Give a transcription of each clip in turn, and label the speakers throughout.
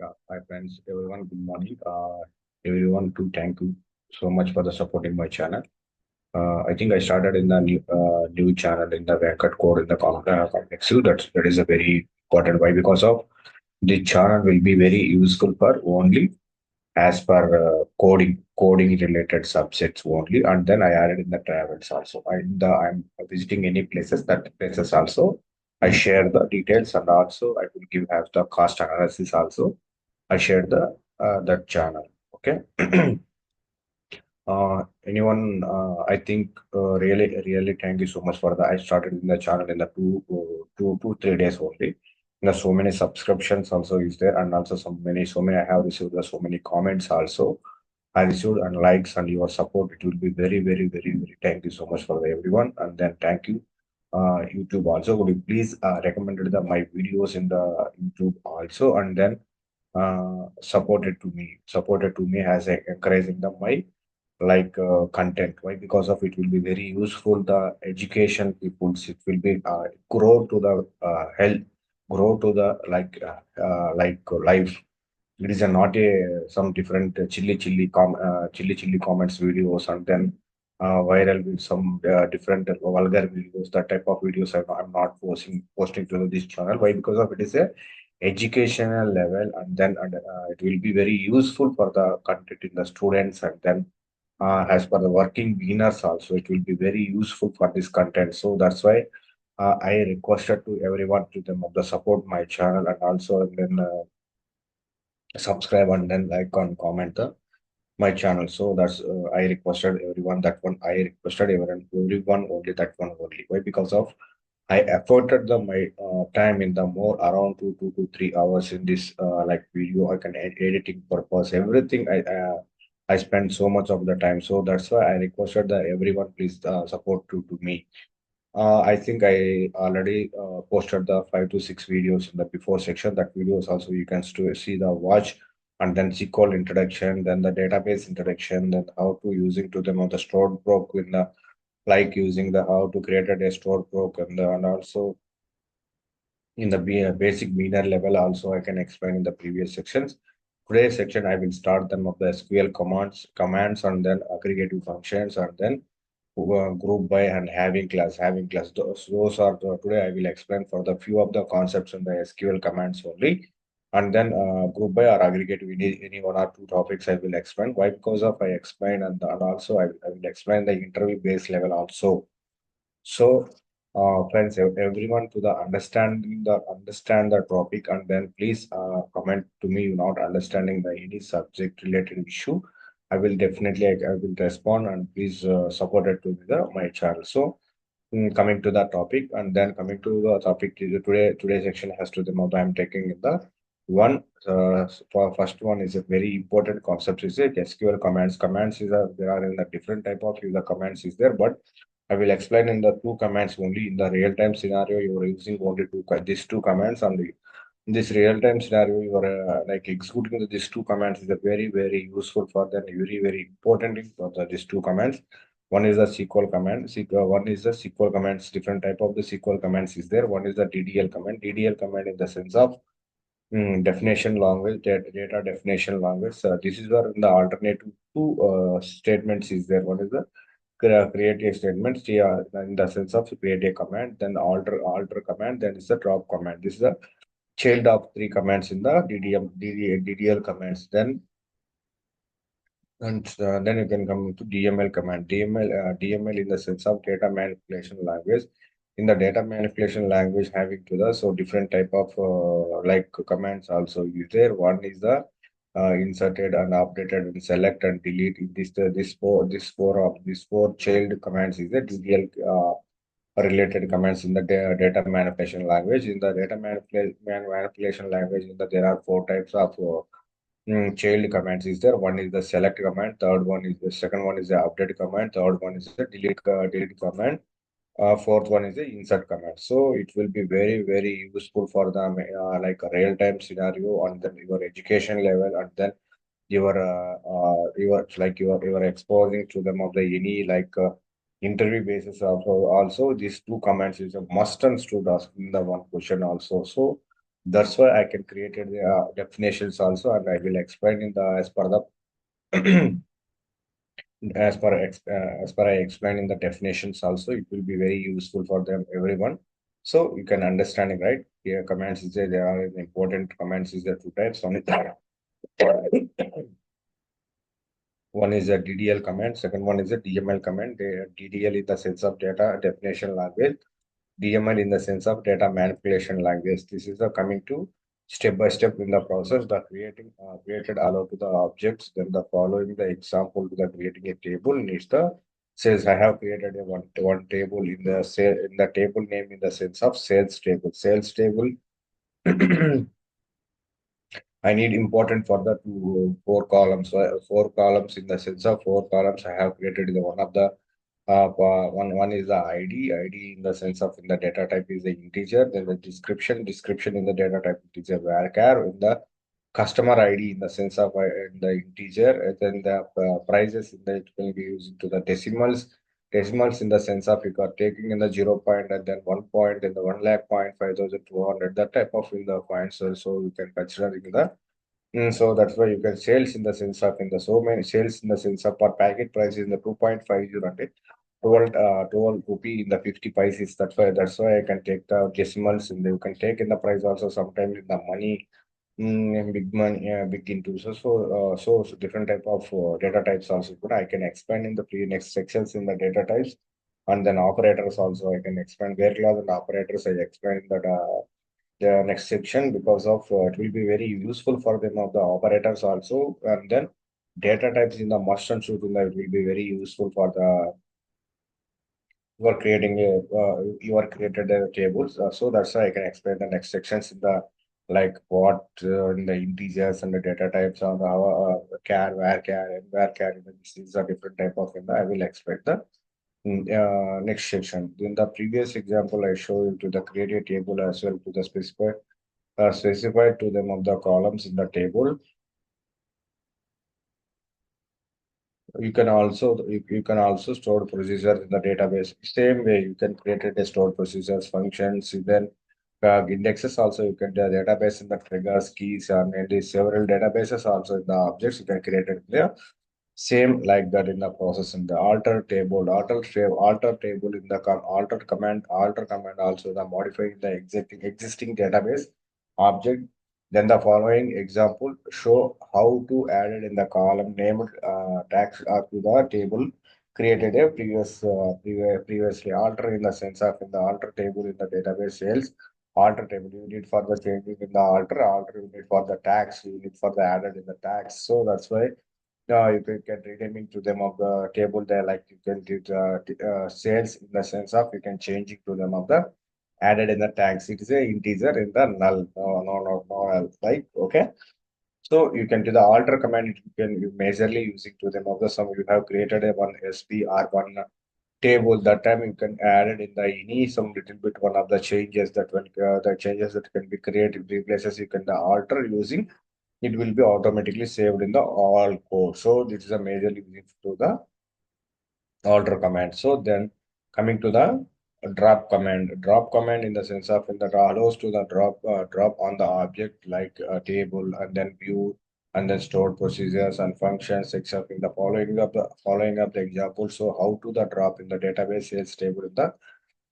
Speaker 1: Hi friends, everyone. Good morning. Everyone, too. Thank you so much for the supporting my channel. I think I started in the new channel in the Venkat code in the complex. So that is a very important. Why? Because of the channel will be very useful for only as per coding related subjects only, and then I added in the travels also. I'm visiting any places, that places also I share the details, and also I will give have the cost analysis also. I shared the that channel. Okay. Anyone? I think really thank you so much for the. I started in the channel in the 3 days only. There's so many subscriptions also is there, and also so many I have received so many comments also. I received and likes and your support. It will be very. Thank you so much for the everyone, and then thank you. YouTube also. Would you please recommended my videos in the YouTube also, and then supported to me as encouraging the my content. Why? Because of it will be very useful the education peoples. It will be grow to the health, grow to the life. It is a not a some different chilly comments videos, and then viral with some different vulgar videos. That type of videos I'm not posting to this channel. Why? Because of it is a educational level, and then it will be very useful for the content in the students, and then as per the working beginners also, it will be very useful for this content. So that's why I requested to everyone to them of the support my channel, and also and then subscribe and then like and comment the my channel. So that's I requested everyone that one. I requested everyone only that one only. Why? Because of I efforted my time in the more around 2 to 3 hours in this video. I can editing purpose everything. I spend so much of the time. So that's why I requested that everyone please support to me. I think I already posted the 5 to 6 videos in the before section. That videos also you can see the watch, and then SQL introduction, then the database introduction, then how to using to them on the stored proc in the using the how to create a stored proc, and also in the basic beginner level also I can explain in the previous sections. Today's section I will start them of the SQL commands and then aggregative functions, and then group by and having class. Those are today I will explain for the few of the concepts in the SQL commands only, and then group by or aggregative any one or two topics I will explain. Why? Because of I explain, and also I will explain the interview based level also. So, friends, everyone to the understand the topic, and then please comment to me you're not understanding the any subject related issue. I will respond, and please support it to my channel. So, coming to the topic, and then coming to the topic today's section has to the mode I'm taking in the one. For first one is a very important concept is it SQL commands. Commands is a there are in the different type of user commands is there, but I will explain in the two commands only. In the real time scenario, you are using only these two commands, and in this real time scenario, you are executing these two commands is a very useful for them, very important for these two commands. One is the SQL command. One is the SQL commands. Different type of the SQL commands is there. One is the DDL command. DDL command in the sense of definition language, data definition language. This is where in the alternative two statements is there. One is the create a statement in the sense of create a command, then alter command, then is the drop command. This is the child of three commands in the DDL commands. Then you can come to DML command. DML in the sense of data manipulation language. In the data manipulation language, having to the so different type of commands also use there. One is the inserted and updated and select and delete. This four child commands is the DDL related commands in the data manipulation language. In the data manipulation language, there are four types of child commands is there. One is the select command, third one is the second one is the update command, third one is the delete command, fourth one is the insert command. So it will be very useful for the like a real time scenario on the your education level, and then you are exposing to them of the any interview basis also. Also these two commands is a must and should ask in the one question also. So That's why I can create the definitions also, and I will explain in the as per the as per I explained in the definitions also. It will be very useful for them everyone. So you can understanding, right? Here commands is there are important commands is there two types. One is a DDL command, second one is a DML command. DDL in the sense of data definition language, DML in the sense of data manipulation language. This is the coming to step by step in the process, the created allow to the objects, then the following the example to the creating a table needs the says I have created a one table in the in the table name in the sense of sales table. Sales table I need important for the four columns. So, four columns in the sense of four columns I have created the one of the one is the ID in the sense of in the data type is the integer, then the description in the data type is a varchar, in the customer ID in the sense of in the integer, and then the prices in the it will be using to the decimals in the sense of you are taking in the 0 point and then 1 point and the 1 lakh point 5,200 that type of in the points also you can consider in the so that's why you can sales in the sense of in the so many sales in the sense of per packet price is in the 2.50 and 12 rupee in the 50 prices. That's why I can take the decimals and you can take in the price also sometimes in the money big money big into so different type of data types also good. I can expand in the next sections in the data types and then operators also I can expand where class and operators I explain that the next section because of it will be very useful for them of the operators also, and then data types in the must and should in the it will be very useful for the you are creating a you are created tables. So that's why I can explain the next sections in the like what in the integers and the data types on the char, where char, and where char. This is a different type of in the I will explain the next section. In the previous example, I show you to the create a table as well to the specified to them of the columns in the table. You can also store procedures in the database. Same way, you can create a stored procedures, functions, then indexes also. You can do the database in the triggers, keys, and the several databases also in the objects you can create it there. Same like that in the process in the alter table in the alter command also the modifying the existing database object. Then the following example show how to add it in the column named tags to the table created a previously alter in the sense of in the alter table in the database sales alter table you need for the changing in the alter you need for the tags you need for the added in the tags. So that's why you can get renaming to them of the table there, like you can do sales in the sense of you can change it to them of the added in the tags. It is a integer in the null, no, else, like, okay. So you can do the alter command, you can you majorly using to them of the some you have created a one SP or one table that time you can add it in the any some little bit one of the changes that when the changes that can be created replaces you can the alter using it will be automatically saved in the all code. So this is a majorly used to the alter command. So then coming to the drop command in the sense of in the allows to the drop on the object like a table and then view and then stored procedures and functions except in the following up the example. So how to the drop in the database sales table in the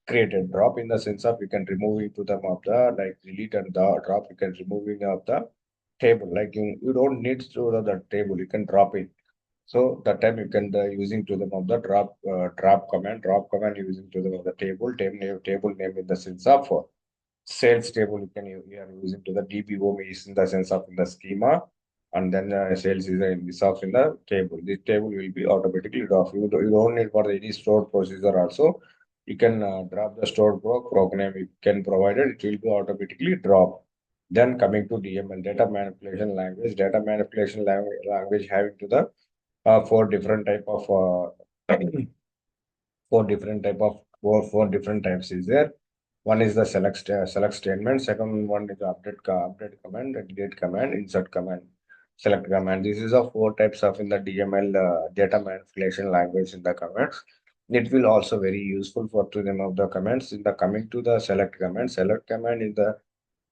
Speaker 1: created drop in the sense of you can remove it to them of the like delete and the drop you can removing of the table like you don't need to the table you can drop it. So that time you can using to them of the drop command using to them of the table name in the sense of sales table you are using to the DBO is in the sense of in the schema and then sales is in this of in the table. This table will be automatically drop. You don't need for any stored procedure also. You can drop the stored program. You can provide it. It will be automatically drop. Then coming to DML data manipulation language having to the four different type of four different types is there. One is the select statement. Second one is the update command, delete command, insert command, select command. This is the four types of in the DML data manipulation language in the commands. It will also very useful for to them of the commands. In the coming to the select command is the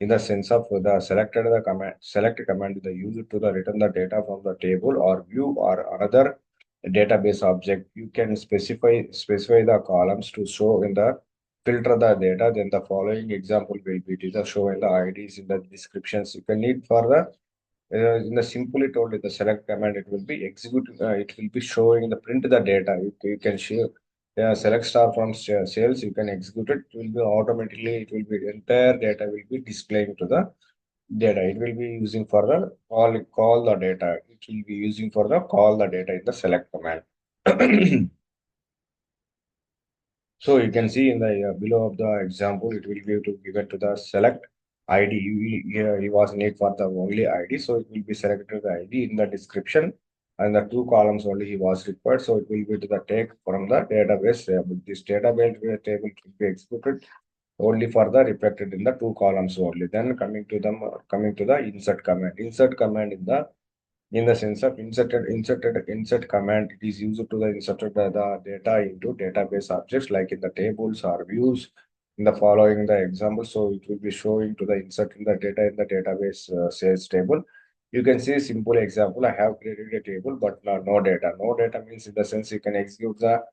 Speaker 1: in the sense of the selected the command select command the use to the return the data from the table or view or another database object. You can specify the columns to show in the filter the data. Then the following example will be to the show in the IDs in the descriptions. You can need for the in the simply told in the select command, it will be execute. It will be showing the print the data. You can show select star from sales. You can execute it. It will be automatically. It will be entire data will be displaying to the data. It will be using for the call the data. It will be using for the call the data in the select command. So you can see in the below of the example, it will be to given to the select ID. He was need for the only ID, so it will be selected the ID in the description, and the two columns only he was required. So it will be to the take from the database. This database table will be executed only for the reflected in the two columns only. Then coming to the insert command. Insert command in the sense of insert command, it is used to the inserted the data into database objects like in the tables or views in the following the example. So it will be showing to the inserting the data in the database sales table. You can see simple example. I have created a table, but no data. No data means in the sense you can execute the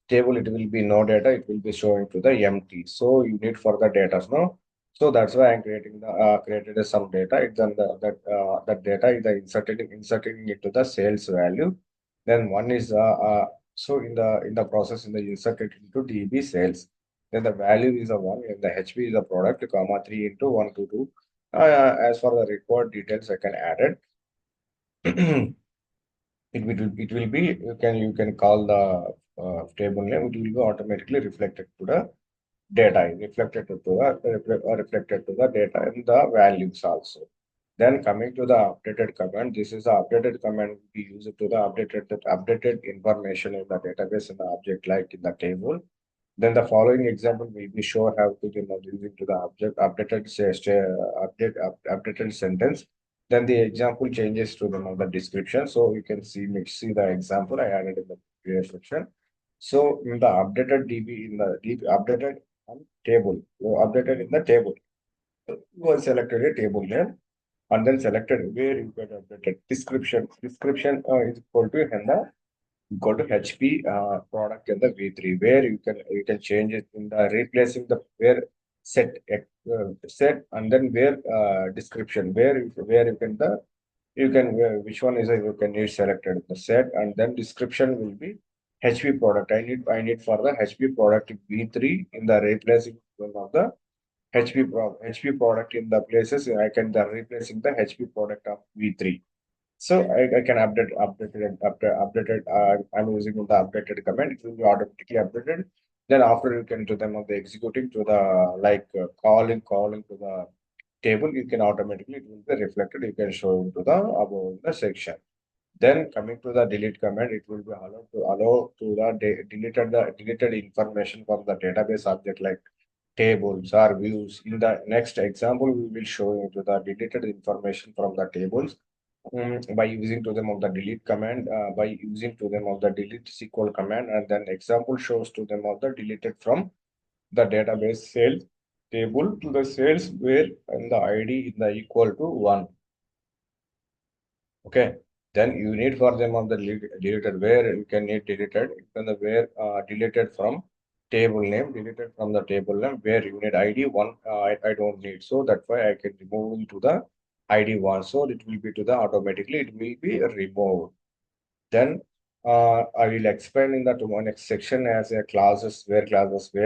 Speaker 1: table, it will be no data, it will be showing to the empty. So you need for the data, no? So that's why I'm creating the created some data. It's on that data is the inserting into the sales value. Then one is so in the process in the inserted into DB sales. Then the value is a one and the HP is a product, comma 3 into 1 to 2. As for the record details, I can add it. It will be you can call the table name. It will be automatically reflected to the data, reflected to the data and the values also. Then coming to the updated command, this is the updated command we use it to the updated information in the database in the object like in the table. Then the following example will be show how to be using to the object updated updated sentence. Then the example changes to the description. So you can see the example I added in the previous section. So in the updated DB in the DB updated table, updated in the table, was selected a table name and then selected where you can update it. Description. Description is equal to Henna go to HP product in the V3 where you can change it in the replacing the where set and then where description where you can which one is you can need selected the set and then description will be HP product. I need for the HP product V3 in the replacing one of the HP product in the places I can the replacing the HP product of V3. So I can update it. I'm using the updated command. It will be automatically updated. Then after you can do them of the executing to the calling to the table, you can automatically it will be reflected. You can show into the above the section. Then coming to the delete command, it will be allow to the deleted information from the database object like tables or views. In the next example, we will show you to the deleted information from the tables by using to them of the delete command, by using to them of the delete SQL command, and then example shows to them of the deleted from the database sales table to the sales where and the ID in the equal to 1. Okay. Then you need for them of the deleted where you can need deleted, then the where deleted from table name, deleted from the table name where you need ID one. I don't need, so that's why I can remove to the ID one. So it will be to the automatically it will be removed. Then I will explain in the next section as a clauses, where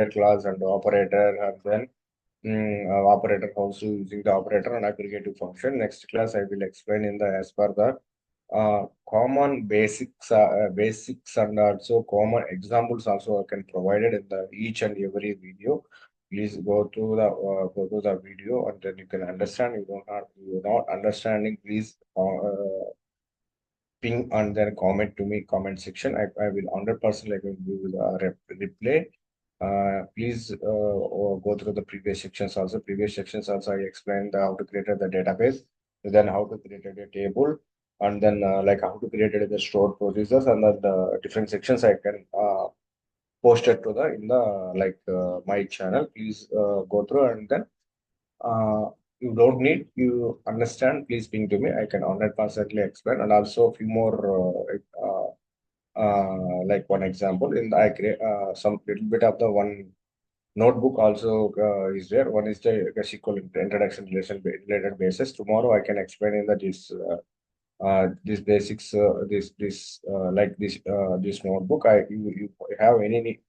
Speaker 1: clause and operator, and then operator also using the operator and aggregative function. Next class I will explain in the as per the common basics and also common examples also I can provide it in the each and every video. Please go to the video and then you can understand. You're not understanding, please ping and then comment to me comment section. I will 100% I will replay. Please go through the previous sections also. Previous sections also I explained how to create the database, then how to create a table, and then like how to create the stored procedures and then the different sections I can post it to the in the my channel. Please go through and then uh, you don't need, you understand, please ping to me. I can 100% explain. And also a few more like one example in the I create some little bit of the one notebook also is there. One is the SQL introduction relation related basis. Tomorrow I can explain in the this basics like this notebook. You have any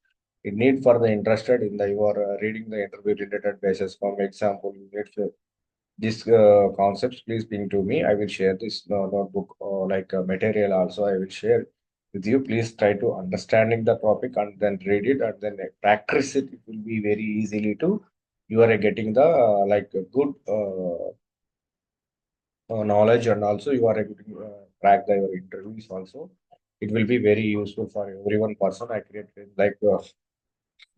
Speaker 1: need for the interested in the you are reading the interview related basis. For example, you need this concepts, please ping to me. I will share this notebook like material also. I will share with you. Please try to understanding the topic and then read it and then practice it. It will be very easily to you are getting the like a good knowledge, and also you are able to track your interviews also. It will be very useful for every one person. I created like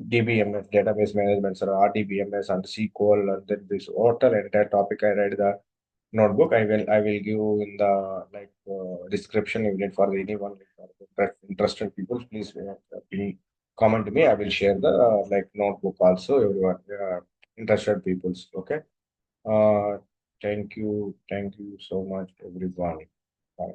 Speaker 1: DBMS, database management, or RDBMS and SQL, and then this total entire topic. I read the notebook. I will give in the like description you need for anyone interested people. Please comment to me. I will share the like notebook also. Everyone interested peoples. Okay. Uh, thank you so much, everyone. Bye.